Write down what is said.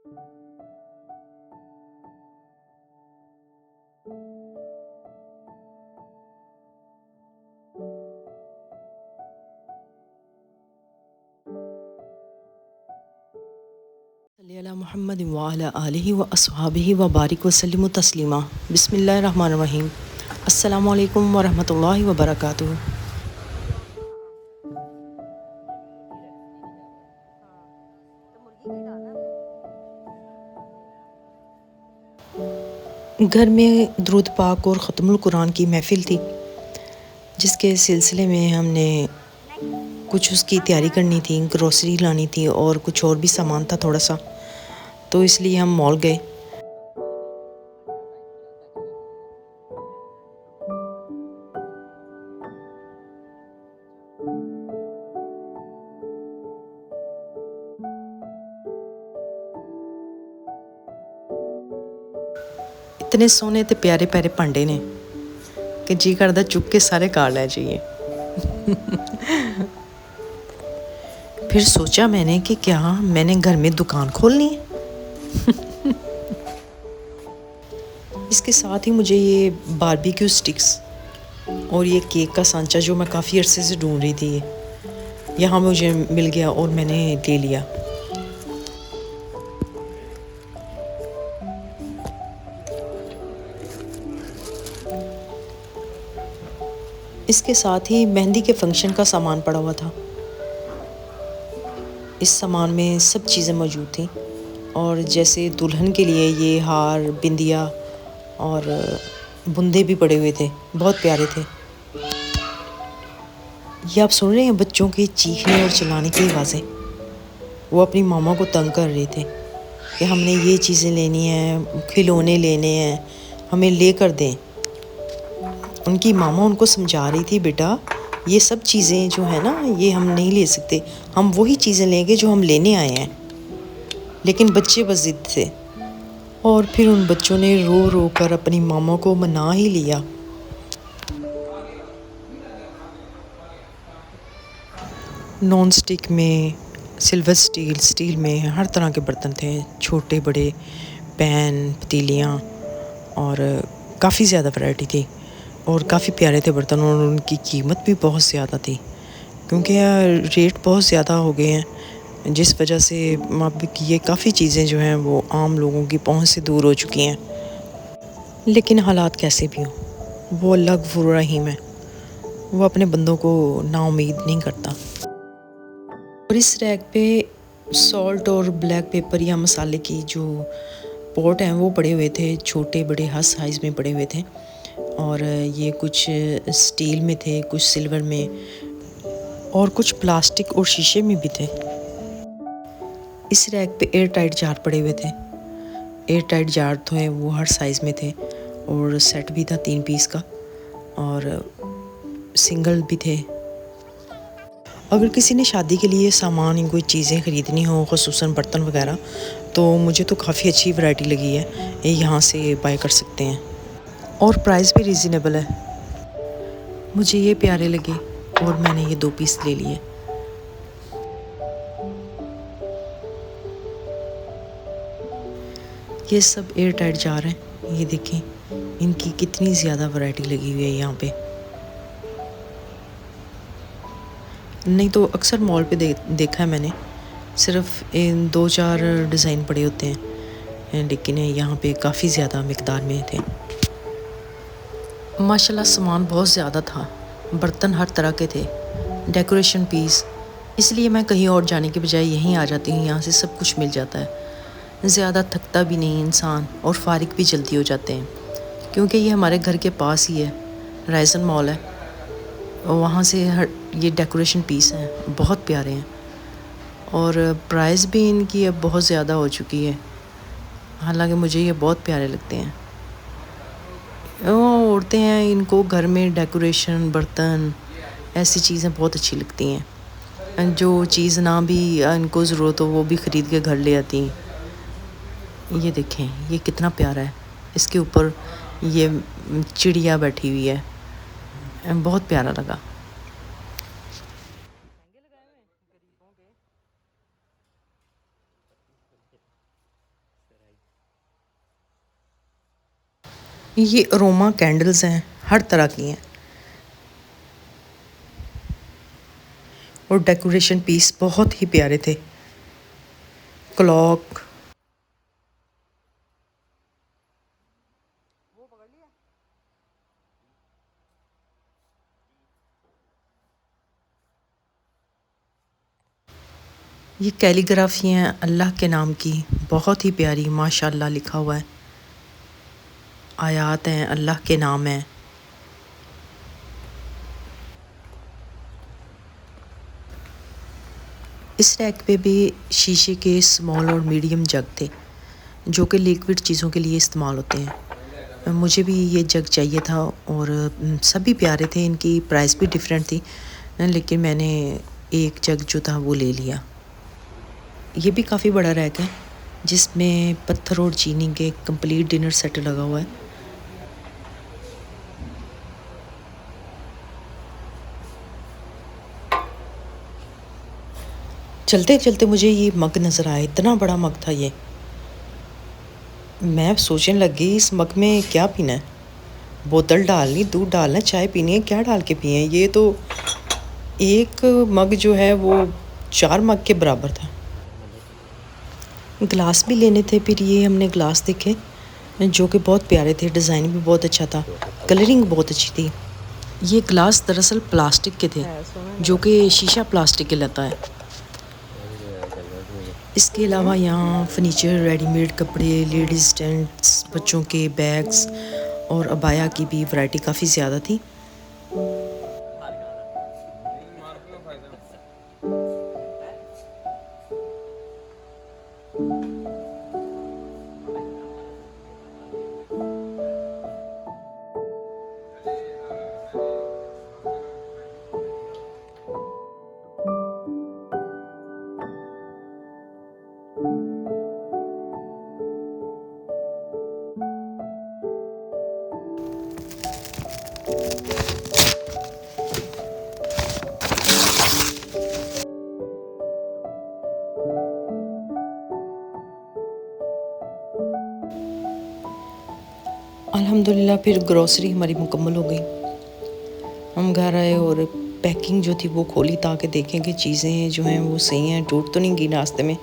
सल्ली अला मुहम्मद व अला आलिहि व अस्हाबिहि व बारिक वसल्लिम तस्लीमा। बिस्मिल्लाहिर्रहमानिर्रहीम। अस्सलामु अलैकुम व रहमतुल्लाहि व बरकातुहू। घर में दुरूद पाक और ख़त्मुल कुरान की महफ़िल थी, जिसके सिलसिले में हमने कुछ उसकी तैयारी करनी थी, ग्रोसरी लानी थी और कुछ और भी सामान था थोड़ा सा, तो इसलिए हम मॉल गए। इतने सोहने ते प्यारे प्यारे भांडे ने कि जी करदा चुक के सारे घर ले जाइए। फिर सोचा मैंने कि क्या मैंने घर में दुकान खोलनी है। इसके साथ ही मुझे ये बारबेक्यू स्टिक्स और ये केक का सांचा जो मैं काफ़ी अरसे से ढूंढ रही थी, यहाँ मुझे मिल गया और मैंने ले लिया। इसके साथ ही मेहंदी के फंक्शन का सामान पड़ा हुआ था। इस सामान में सब चीज़ें मौजूद थी, और जैसे दुल्हन के लिए ये हार, बिंदिया और बुंदे भी पड़े हुए थे, बहुत प्यारे थे। ये आप सुन रहे हैं बच्चों के चीखने और चिल्लाने की आवाज़ें। वो अपनी मामा को तंग कर रहे थे कि हमने ये चीज़ें लेनी है, खिलौने लेने हैं, हमें ले कर दें। उनकी मामा उनको समझा रही थी, बेटा ये सब चीज़ें जो है ना, ये हम नहीं ले सकते, हम वही चीज़ें लेंगे जो हम लेने आए हैं। लेकिन बच्चे बस ज़िद थे, और फिर उन बच्चों ने रो रो कर अपनी मामा को मना ही लिया। नॉन स्टिक में, सिल्वर स्टील में हर तरह के बर्तन थे, छोटे बड़े, पैन, पतीलियाँ, और काफ़ी ज़्यादा वैरायटी थी और काफ़ी प्यारे थे बर्तन, और उनकी कीमत भी बहुत ज़्यादा थी क्योंकि रेट बहुत ज़्यादा हो गए हैं, जिस वजह से अब ये काफ़ी चीज़ें जो हैं वो आम लोगों की पहुंच से दूर हो चुकी हैं। लेकिन हालात कैसे भी हों, वो अल्लाह गफूर रहीम है, वो अपने बंदों को नाउम्मीद नहीं करता। और इस रैक पे सॉल्ट और ब्लैक पेपर या मसाले की जो पॉट हैं वो पड़े हुए थे, छोटे बड़े हर साइज़ में पड़े हुए थे, और ये कुछ स्टील में थे, कुछ सिल्वर में, और कुछ प्लास्टिक और शीशे में भी थे। इस रैक पे एयर टाइट जार पड़े हुए थे। एयर टाइट जार थे वो हर साइज़ में थे, और सेट भी था 3 पीस का, और सिंगल भी थे। अगर किसी ने शादी के लिए सामान या कोई चीज़ें ख़रीदनी हो, ख़ुसूसन बर्तन वगैरह, तो मुझे तो काफ़ी अच्छी वैरायटी लगी है, ये यहाँ से बाय कर सकते हैं, और प्राइस भी रीज़नेबल है। मुझे ये प्यारे लगे और मैंने ये 2 पीस ले लिए। ये सब एयर टाइट जार हैं, ये देखें इनकी कितनी ज़्यादा वैरायटी लगी हुई है यहाँ पे। नहीं तो अक्सर मॉल पे देखा है मैंने, सिर्फ इन 2-4 डिज़ाइन पड़े होते हैं, लेकिन यहाँ पे काफ़ी ज़्यादा मिकदार में थे। माशाल्लाह सामान बहुत ज़्यादा था, बर्तन हर तरह के थे, डेकोरेशन पीस, इसलिए मैं कहीं और जाने के बजाय यहीं आ जाती हूँ, यहाँ से सब कुछ मिल जाता है। ज़्यादा थकता भी नहीं इंसान, और फारिग भी जल्दी हो जाते हैं, क्योंकि ये हमारे घर के पास ही है, राइसन मॉल है, वहाँ से ये डेकोरेशन पीस हैं, बहुत प्यारे हैं, और प्राइस भी इनकी अब बहुत ज़्यादा हो चुकी है, हालांकि मुझे ये बहुत प्यारे लगते हैं। औरतें हैं, इनको घर में डेकोरेशन, बर्तन, ऐसी चीज़ें बहुत अच्छी लगती हैं, जो चीज़ ना भी इनको ज़रूरत हो वो भी ख़रीद के घर ले आती हैं। ये देखें ये कितना प्यारा है, इसके ऊपर ये चिड़िया बैठी हुई है, बहुत प्यारा लगा। ये अरोमा कैंडल्स हैं, हर तरह की हैं। और डेकोरेशन पीस बहुत ही प्यारे थे। क्लॉक, ये कैलीग्राफी हैं अल्लाह के नाम की, बहुत ही प्यारी, माशाल्लाह लिखा हुआ है। आयात हैं, अल्लाह के नाम हैं। इस रैक पे भी शीशे के स्मॉल और मीडियम जग थे, जो कि लिक्विड चीज़ों के लिए इस्तेमाल होते हैं। मुझे भी ये जग चाहिए था और सभी प्यारे थे, इनकी प्राइस भी डिफरेंट थी, लेकिन मैंने एक जग जो था वो ले लिया। ये भी काफ़ी बड़ा रैक है, जिसमें पत्थर और चीनी के कंप्लीट डिनर सेट लगा हुआ है। चलते चलते मुझे ये मग नज़र आया, इतना बड़ा मग था ये। मैं सोचने लगी इस मग में क्या पीना है, बोतल डालनी, दूध डालना, चाय पीनी है, क्या डाल के पिए। ये तो एक मग जो है वो 4 मग के बराबर था। ग्लास भी लेने थे, फिर ये हमने ग्लास देखे जो कि बहुत प्यारे थे, डिज़ाइन भी बहुत अच्छा था, कलरिंग बहुत अच्छी थी। ये ग्लास दरअसल प्लास्टिक के थे, जो कि शीशा प्लास्टिक कहलाता है। इसके अलावा यहाँ फर्नीचर, रेडीमेड कपड़े, लेडीज़ टेंट्स, बच्चों के बैग्स और अबाया की भी वैरायटी काफ़ी ज़्यादा थी। अल्हम्दुलिल्लाह फिर ग्रॉसरी हमारी मुकम्मल हो गई। हम घर आए और पैकिंग जो थी वो खोली ताकि देखें कि चीज़ें जो हैं वो सही हैं, टूट तो नहीं गई रास्ते में।